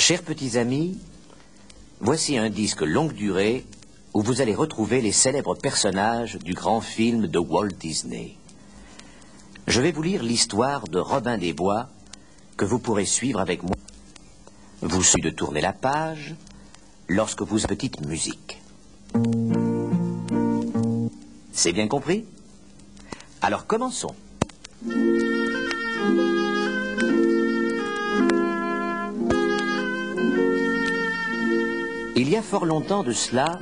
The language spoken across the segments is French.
Chers petits amis, voici un disque longue durée où vous allez retrouver les célèbres personnages du grand film de Walt Disney. Je vais vous lire l'histoire de Robin des Bois que vous pourrez suivre avec moi. Vous suffit de tourner la page lorsque vous avez petite musique. C'est bien compris? Alors commençons. Il y a fort longtemps de cela,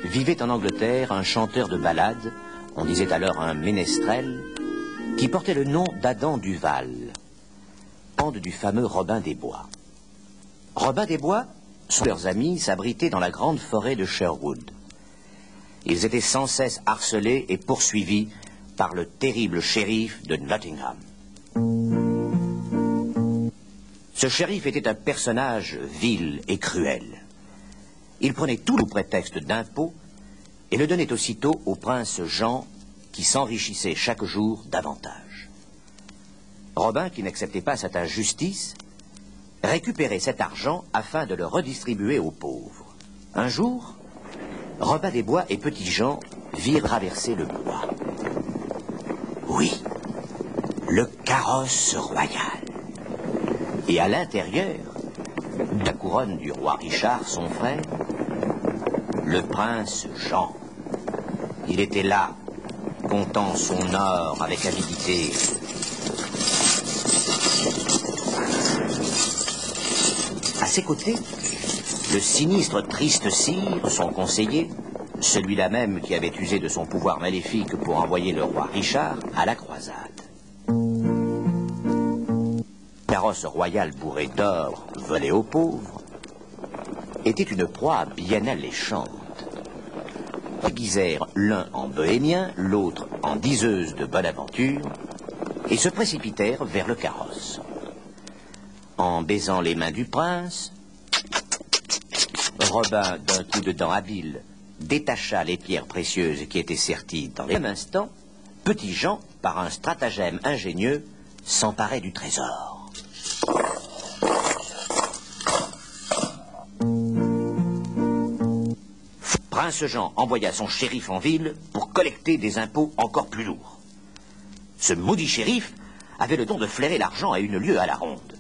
vivait en Angleterre un chanteur de ballades, on disait alors un ménestrel, qui portait le nom d'Adam Duval, du fameux Robin des Bois. Robin des Bois, sous leurs amis, s'abritaient dans la grande forêt de Sherwood. Ils étaient sans cesse harcelés et poursuivis par le terrible shérif de Nottingham. Ce shérif était un personnage vil et cruel. Il prenait tout le prétexte d'impôts et le donnait aussitôt au prince Jean, qui s'enrichissait chaque jour davantage. Robin, qui n'acceptait pas cette injustice, récupérait cet argent afin de le redistribuer aux pauvres. Un jour, Robin des Bois et Petit Jean virent traverser le bois. Oui, le carrosse royal. Et à l'intérieur, la couronne du roi Richard, son frère, le prince Jean. Il était là, comptant son or avec avidité. À ses côtés, le sinistre triste sire, son conseiller, celui-là même qui avait usé de son pouvoir maléfique pour envoyer le roi Richard à la croisade. Le carrosse royal bourré d'or, volé aux pauvres, était une proie bien alléchante. Ils déguisèrent l'un en bohémien, l'autre en diseuse de bonne aventure, et se précipitèrent vers le carrosse. En baisant les mains du prince, Robin, d'un coup de dent habile, détacha les pierres précieuses qui étaient serties dans les... Au même instant, Petit Jean, par un stratagème ingénieux, s'emparait du trésor. Prince Jean envoya son shérif en ville pour collecter des impôts encore plus lourds. Ce maudit shérif avait le don de flairer l'argent à une lieue à la ronde.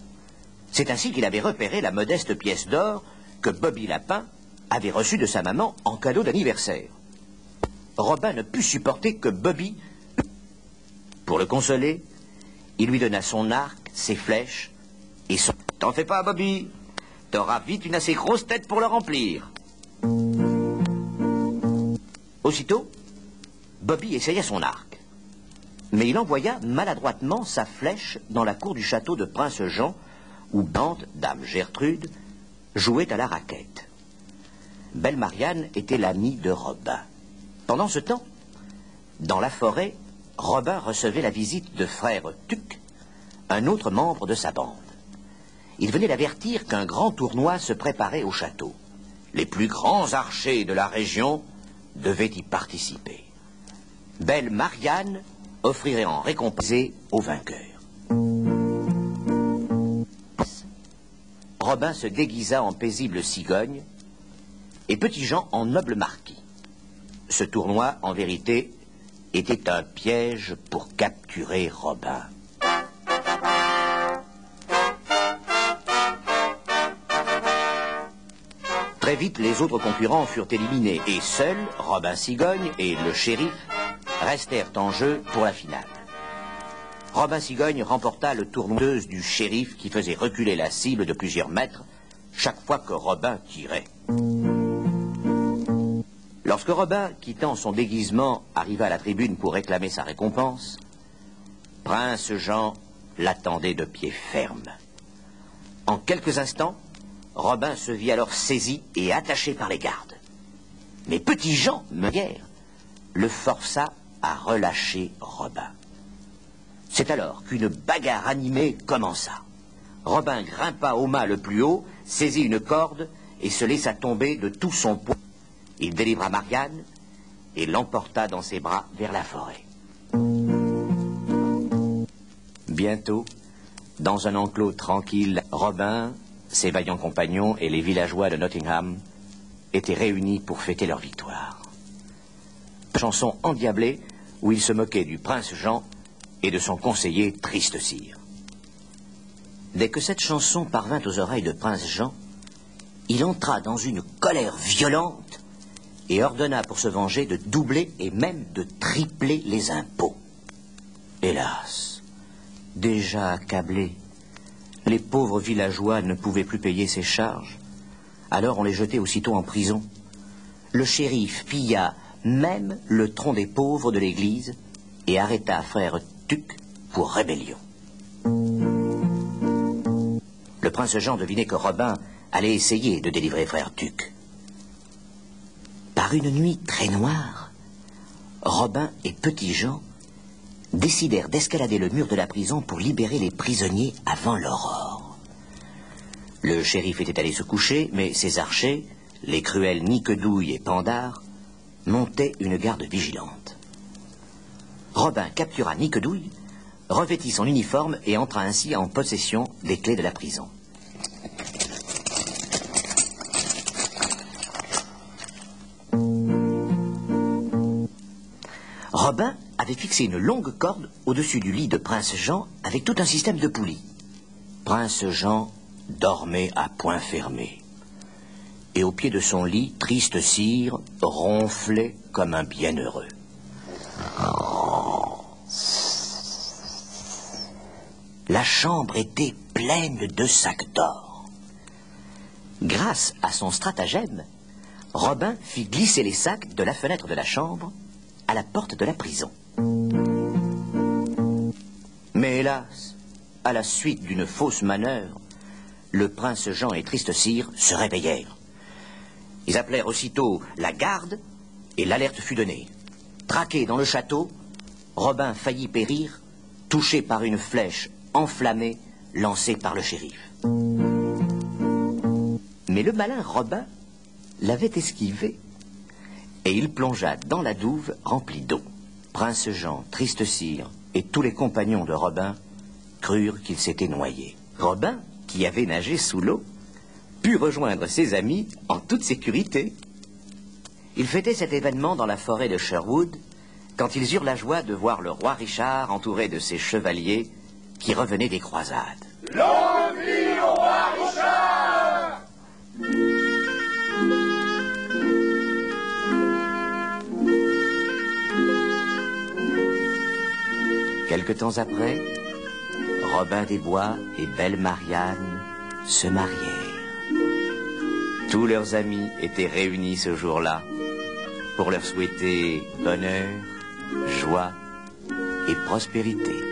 C'est ainsi qu'il avait repéré la modeste pièce d'or que Bobby Lapin avait reçue de sa maman en cadeau d'anniversaire. Robin ne put supporter que Bobby... Pour le consoler, il lui donna son arc, ses flèches et son... T'en fais pas, Bobby, t'auras vite une assez grosse tête pour le remplir. Aussitôt, Bobby essaya son arc. Mais il envoya maladroitement sa flèche dans la cour du château de Prince Jean, où Bande, dame Gertrude, jouait à la raquette. Belle Marianne était l'amie de Robin. Pendant ce temps, dans la forêt, Robin recevait la visite de frère Tuc, un autre membre de sa bande. Il venait d'avertir qu'un grand tournoi se préparait au château. Les plus grands archers de la région devaient y participer. Belle Marianne offrirait en récompense aux vainqueurs. Robin se déguisa en paisible cigogne et Petit Jean en noble marquis. Ce tournoi, en vérité, était un piège pour capturer Robin. Très vite, les autres concurrents furent éliminés et seuls Robin Cigogne et le shérif restèrent en jeu pour la finale. Robin Cigogne remporta le tournoi du shérif qui faisait reculer la cible de plusieurs mètres chaque fois que Robin tirait. Lorsque Robin, quittant son déguisement, arriva à la tribune pour réclamer sa récompense, Prince Jean l'attendait de pied ferme. En quelques instants, Robin se vit alors saisi et attaché par les gardes. Mais Petit Jean, meunière, le força à relâcher Robin. C'est alors qu'une bagarre animée commença. Robin grimpa au mât le plus haut, saisit une corde et se laissa tomber de tout son poids. Il délivra Marianne et l'emporta dans ses bras vers la forêt. Bientôt, dans un enclos tranquille, Robin ses vaillants compagnons et les villageois de Nottingham étaient réunis pour fêter leur victoire. Chanson endiablée où il se moquait du prince Jean et de son conseiller Tristessir. Dès que cette chanson parvint aux oreilles de prince Jean, il entra dans une colère violente et ordonna pour se venger de doubler et même de tripler les impôts. Hélas, déjà accablés, les pauvres villageois ne pouvaient plus payer ces charges. Alors on les jetait aussitôt en prison. Le shérif pilla même le tronc des pauvres de l'église et arrêta frère Tuc pour rébellion. Le prince Jean devinait que Robin allait essayer de délivrer frère Tuc. Par une nuit très noire, Robin et Petit Jean décidèrent d'escalader le mur de la prison pour libérer les prisonniers avant l'aurore. Le shérif était allé se coucher, mais ses archers, les cruels Niquedouille et Pandare, montaient une garde vigilante. Robin captura Niquedouille, revêtit son uniforme et entra ainsi en possession des clés de la prison. Robin avait fixé une longue corde au-dessus du lit de prince Jean avec tout un système de poulies. Prince Jean dormait à poing fermé. Et au pied de son lit, Tristessir ronflait comme un bienheureux. La chambre était pleine de sacs d'or. Grâce à son stratagème, Robin fit glisser les sacs de la fenêtre de la chambre à la porte de la prison. Mais hélas, à la suite d'une fausse manœuvre, le prince Jean et Tristessir se réveillèrent. Ils appelèrent aussitôt la garde et l'alerte fut donnée. Traqué dans le château, Robin faillit périr, touché par une flèche enflammée lancée par le shérif. Mais le malin Robin l'avait esquivé et il plongea dans la douve remplie d'eau. Prince Jean, Tristessir et tous les compagnons de Robin crurent qu'il s'était noyé. Robin, qui avait nagé sous l'eau, put rejoindre ses amis en toute sécurité. Ils fêtaient cet événement dans la forêt de Sherwood quand ils eurent la joie de voir le roi Richard entouré de ses chevaliers qui revenaient des croisades. Longue vie au roi Richard! Quelque temps après, Robin des Bois et Belle Marianne se marièrent. Tous leurs amis étaient réunis ce jour-là pour leur souhaiter bonheur, joie et prospérité.